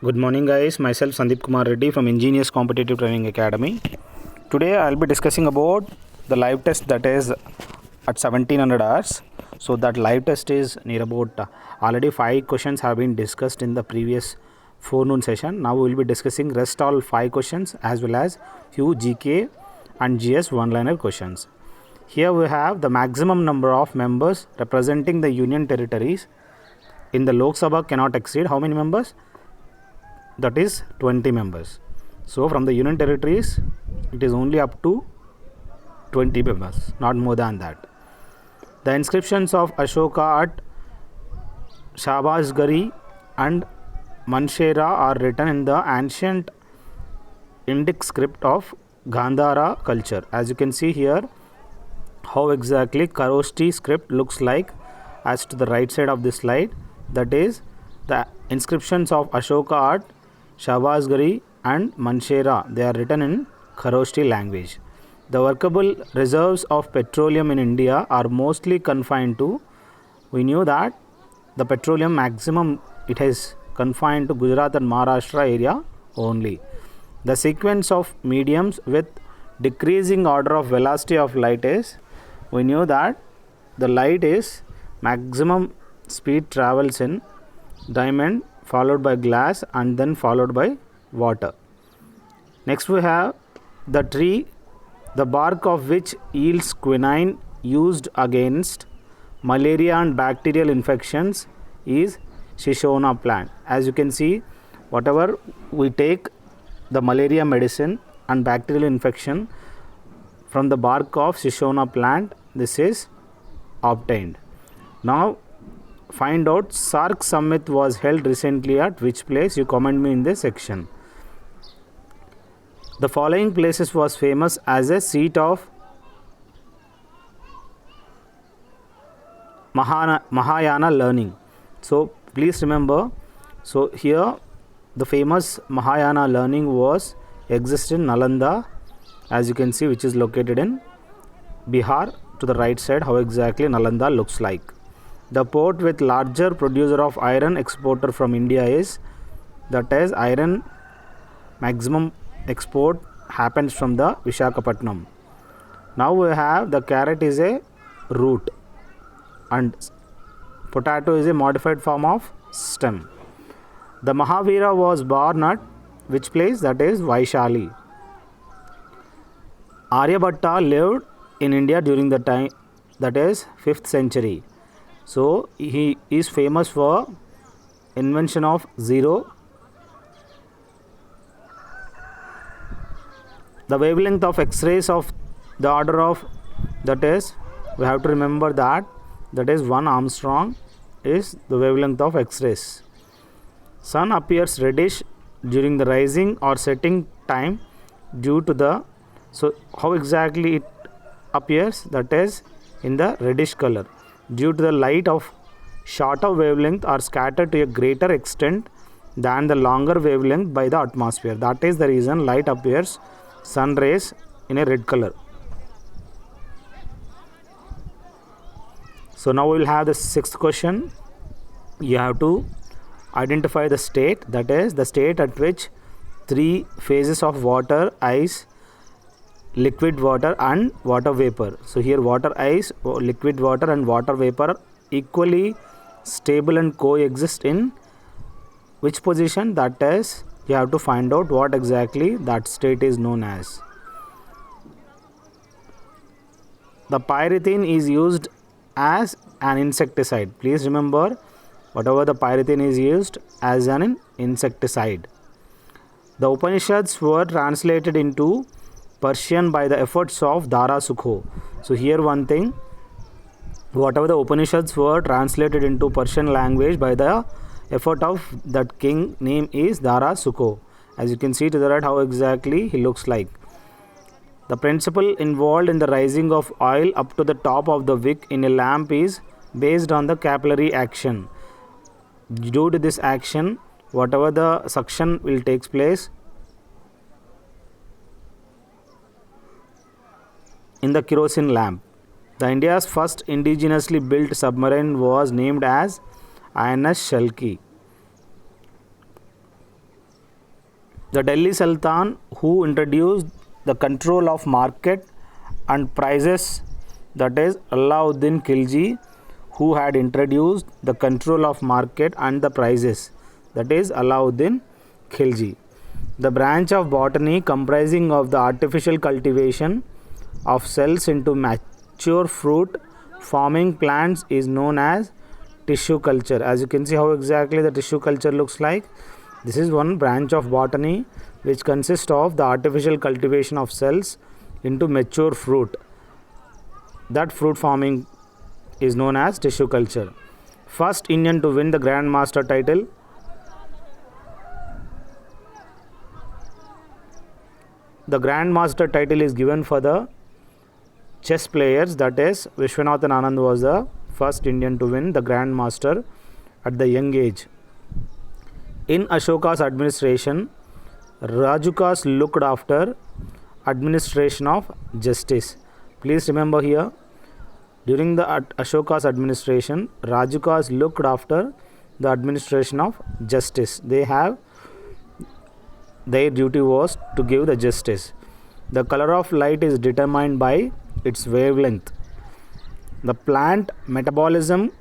Good morning, guys. Myself Sandeep Kumar Reddy from Engineers Competitive Training Academy. Today I'll be discussing about the live test that is at 1700 hours. So that live test is near about already 5 questions have been discussed in the previous forenoon session. Now we will be discussing rest all 5 questions as well as few GK and GS one-liner questions. Here we have the maximum number of members representing the union territories in the Lok Sabha cannot exceed how many members? That is 20 members. So from the union territories it is only up to 20 members, not more than that. The inscriptions of Ashoka at Shahbazgari and Manshera are written in the ancient Indic script of Gandhara culture. As you can see here how exactly Kharoshthi script looks like as to the right side of this slide. That is the inscriptions of Ashoka at Shahbazgari and Manshera. They are written in Kharoshthi language. The workable reserves of petroleum in India are mostly confined to, we knew that the petroleum maximum it is confined to Gujarat and Maharashtra area only. The sequence of mediums with decreasing order of velocity of light is, we knew that the light is maximum speed travels in diamond followed by glass and then followed by water. Next we have the tree, the bark of which yields quinine used against malaria and bacterial infections is Shishona plant. As you can see, whatever we take the malaria medicine and bacterial infection from the bark of Shishona plant, this is obtained. Now find out SAARC summit was held recently at which place? You comment me in the section. The following places was famous as a seat of Mahayana learning. So please remember, so here the famous Mahayana learning was exist in Nalanda, as you can see, which is located in Bihar. To the right side how exactly Nalanda looks like. The port with larger producer of iron exporter from India is, that is iron maximum export happens from the Visakhapatnam. Now we have the carrot is a root and potato is a modified form of stem. The Mahavira was born at which place? That is Vaishali. Aryabhatta lived in India during the time, that is 5th century. So he is famous for invention of zero. The wavelength of X-rays of the order of, that is, we have to remember that is 1 Armstrong is the wavelength of X-rays. Sun appears reddish during the rising or setting time due to the, so how exactly it appears? That is in the reddish color due to the light of shorter wavelength are scattered to a greater extent than the longer wavelength by the atmosphere. That is the reason light appears, sun rays, in a red color. So now we will have the 6th question. You have to identify the state, that is the state at which 3 phases of water, ice, liquid water and water vapor. So here water ice, liquid water and water vapor equally stable and coexist in which position? That is, you have to find out what exactly that state is known as. The pyrethrin is used as an insecticide. Please remember, whatever the pyrethrin is used as an insecticide. The Upanishads were translated into Persian by the efforts of Dara Sukho. So here one thing, whatever the Upanishads were translated into Persian language by the effort of that king, name is Dara Sukho. As you can see to the right how exactly he looks like. The principle involved in the rising of oil up to the top of the wick in a lamp is based on the capillary action. Due to this action, whatever the suction will takes place in the kerosene lamp. The India's first indigenously built submarine was named as INS Shalki. The Delhi Sultan who introduced the control of market and prices, that is Alauddin Khilji, who had introduced the control of market and the prices, that is Alauddin Khilji. The branch of botany comprising of the artificial cultivation of cells into mature fruit forming plants is known as tissue culture. As you can see how exactly the tissue culture looks like. This is one branch of botany which consists of the artificial cultivation of cells into mature fruit. That fruit forming is known as tissue culture. First Indian to win the Grand Master title. The Grand Master title is given for the chess players, that is Vishwanathan Anand was the first Indian to win the Grand Master at the young age. In Ashoka's administration, Rajukas looked after administration of justice. Please remember here, during the Ashoka's administration, Rajukas looked after the administration of justice. Their duty was to give the justice. The color of light is determined by its wavelength. The plant metabolism,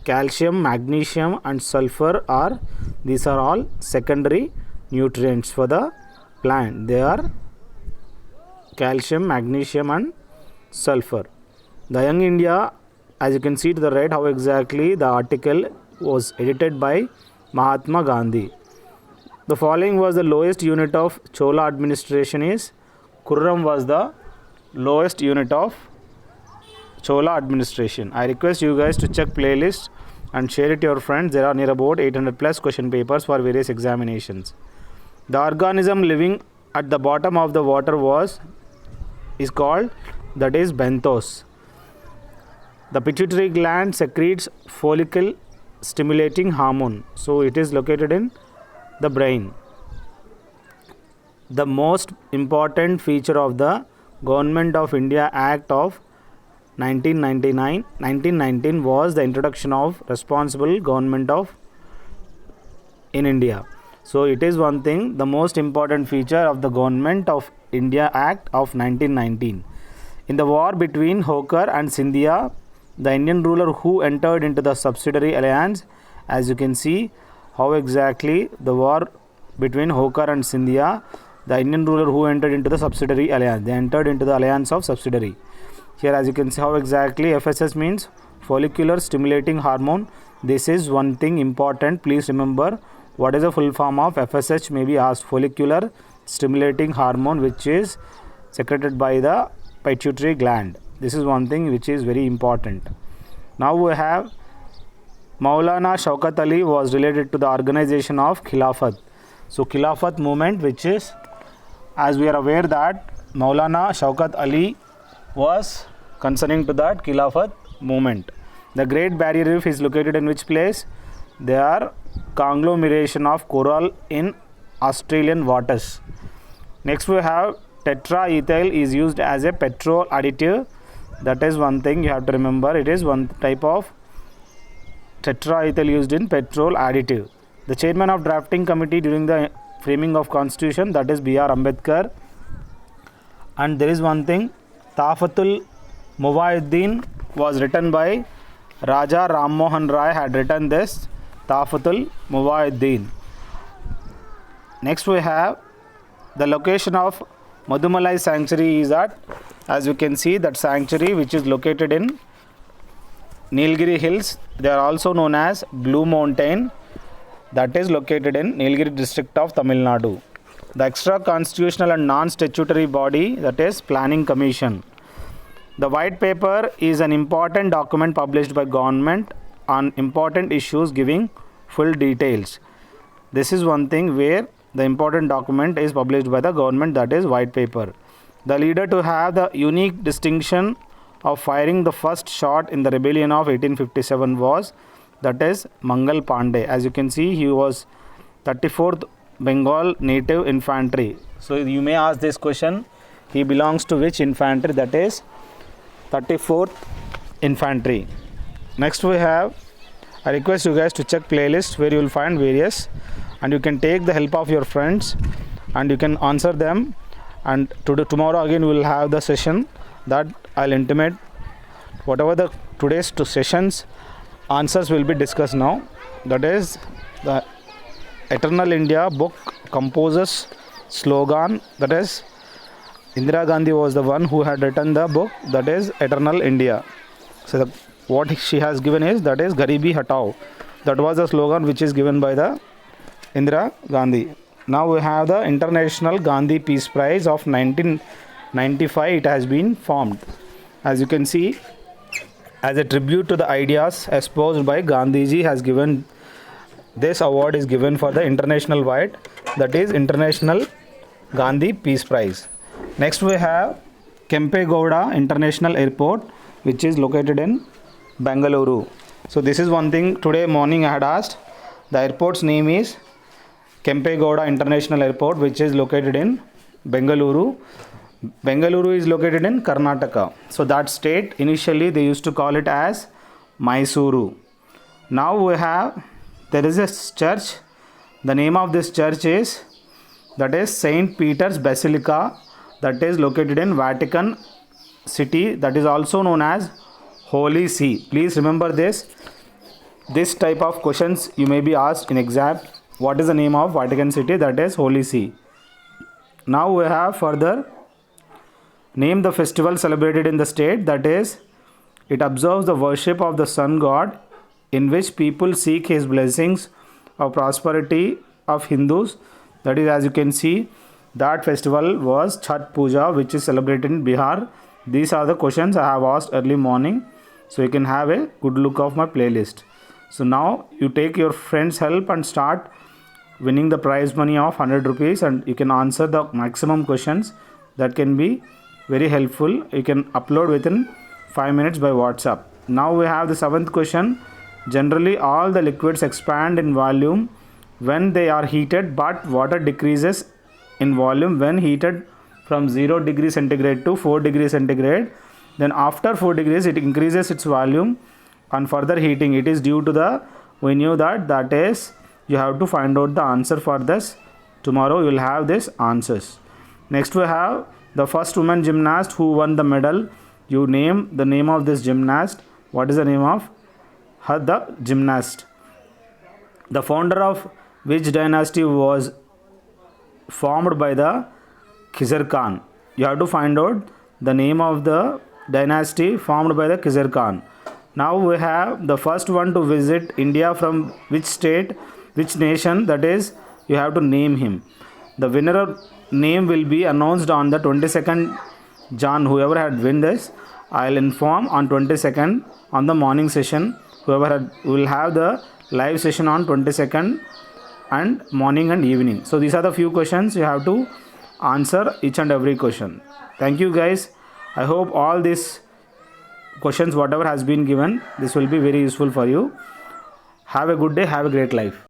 calcium, magnesium and sulfur these are all secondary nutrients for the plant. They are calcium, magnesium and sulfur. The Young India, as you can see to the right how exactly the article was edited by Mahatma Gandhi. The following was the lowest unit of Chola administration is Khurram was the lowest unit of Chola administration. I request you guys to check playlist and share it to your friends. There are near about 800 plus question papers for various examinations. The organism living at the bottom of the water is called, that is benthos. The pituitary gland secretes follicle stimulating hormone. So it is located in the brain. The most important feature of the Government of India Act of 1919 was the introduction of responsible government in India. So it is one thing, the most important feature of the Government of India Act of 1919. In the war between Hokar and Scindia, the Indian ruler who entered into the subsidiary alliance, as you can see how exactly the war between Hokar and Scindia, the Indian ruler who entered into the subsidiary alliance, they entered into the alliance of subsidiary. Here as you can see how exactly FSH means follicular stimulating hormone. This is one thing important, please remember what is the full form of FSH may be asked. Follicular stimulating hormone, which is secreted by the pituitary gland. This is one thing which is very important. Now we have Maulana Shaukat Ali was related to the organization of Khilafat. So Khilafat movement, which is, as we are aware that Maulana Shaukat Ali was concerning to that Khilafat movement. The Great Barrier Reef is located in which place? They are conglomeration of coral in Australian waters. Next we have tetraethyl is used as a petrol additive. That is one thing you have to remember. It is one type of tetraethyl used in petrol additive. The chairman of drafting committee during the framing of constitution, that is B.R. Ambedkar. And there is one thing, Tafatul Muwahideen was written by Raja Ram Mohan Rai had written this Tafatul Muwahideen. Next we have the location of Madumalai sanctuary is at, as you can see that sanctuary which is located in Nilgiri Hills. They are also known as Blue Mountain, that is located in Nilgiri district of Tamil Nadu. The extra constitutional and non-statutory body, that is Planning Commission. The white paper is an important document published by government on important issues giving full details. This is one thing where the important document is published by the government, that is white paper. The leader to have the unique distinction of firing the first shot in the rebellion of 1857 was, that is Mangal Pandey. As you can see, he was 34th Bengal Native Infantry. So you may ask this question, he belongs to which infantry? That is 34th Infantry. Next we have, I request you guys to check playlist where you will find various, and you can take the help of your friends and you can answer them. And tomorrow again we will have the session that I'll intimate whatever the today's two sessions answers will be discussed now. That is the Eternal India book composer's slogan, that is Indira Gandhi was the one who had written the book, that is Eternal India. So what she has given is, that is Garibi Hatao. That was the slogan which is given by the Indira Gandhi. Now we have the International Gandhi Peace Prize of 1995. It has been formed. As you can see, as a tribute to the ideas espoused by Gandhiji, has given this award is given for the international wide, that is International Gandhi Peace Prize. Next we have Kempe Gowda International Airport, which is located in Bengaluru. So this is one thing today morning I had asked. The airport's name is Kempe Gowda International Airport, which is located in Bengaluru. Bengaluru is located in Karnataka. So that state initially they used to call it as Mysuru. Now there is a church. The name of this church is, that is Saint Peter's Basilica, that is located in Vatican City, that is also known as Holy See. Please remember this type of questions you may be asked in exam. What is the name of Vatican City? That is Holy See. Now we have further name the festival celebrated in the state, that is it observes the worship of the sun god, in which people seek his blessings of prosperity of Hindus. That is, as you can see, that festival was Chhat Puja, which is celebrated in Bihar. These are the questions I have asked early morning, so you can have a good look of my playlist. So now you take your friend's help and start winning the prize money of 100 rupees, and you can answer the maximum questions. That can be very helpful. You can upload within 5 minutes by WhatsApp. Now we have the 7th question. Generally all the liquids expand in volume when they are heated, but water decreases in volume when heated from 0 degree centigrade to 4 degree centigrade. Then after 4 degrees it increases its volume on further heating. It is due to the, we knew that is, you have to find out the answer for this. Tomorrow you will have these answers. Next we have the first woman gymnast who won the medal. You name the name of this gymnast. What is the name of her, the gymnast? The founder of which dynasty was formed by the Khizr Khan? You have to find out the name of the dynasty formed by the Khizr Khan. Now we have the first one to visit India from which state, which nation, that is you have to name him. The winner name will be announced on the 22nd Jan. Whoever had win this, I'll inform on 22nd on the morning session. Whoever will have the live session on 22nd and morning and evening. So these are the few questions you have to answer, each and every question. Thank you guys. I hope all these questions, whatever has been given, this will be very useful for you. Have a good day. Have a great life.